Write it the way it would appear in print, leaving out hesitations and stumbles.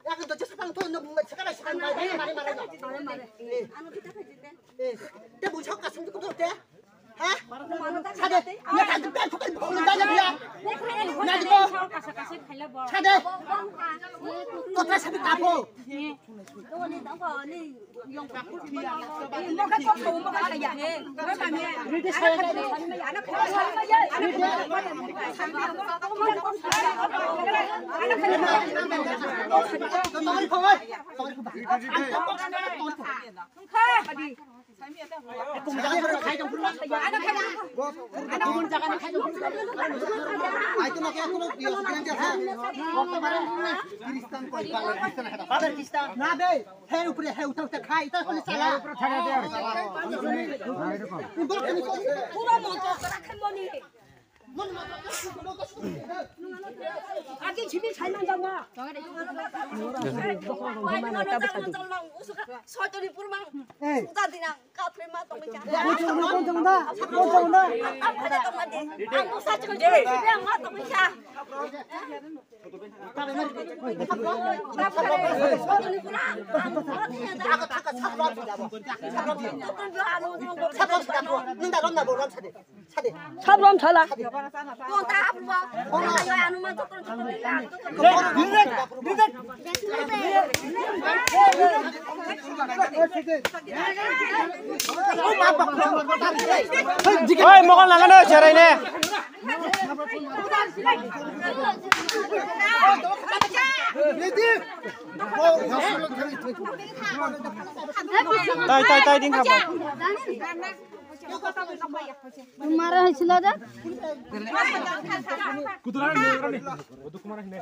Aku tuh just pang tuh sekarang mari. Dia bucok kasih tuh tuh deh. Hah? Sada. Ya kan tuh kan boleh tanya dia. Nanti kok. Sada. Kok terus habis tapo. Tuh nih tahu kok nih yang kapur dia. Mau kan kok tahu mau kan ya. Enggak mami. Ini saya kan anak sama ya. 아기 집이 잘 난다마. 설들이 부르면 수다디랑 까프리마 동이자. 아빠가 동마디. 아무 사직을 집이랑 마 동이자. 사람 살아. Oi, mau kan langan cara ini. Tai ding apa? Marah hasil ada? Kuduran nih, untuk kemana nih?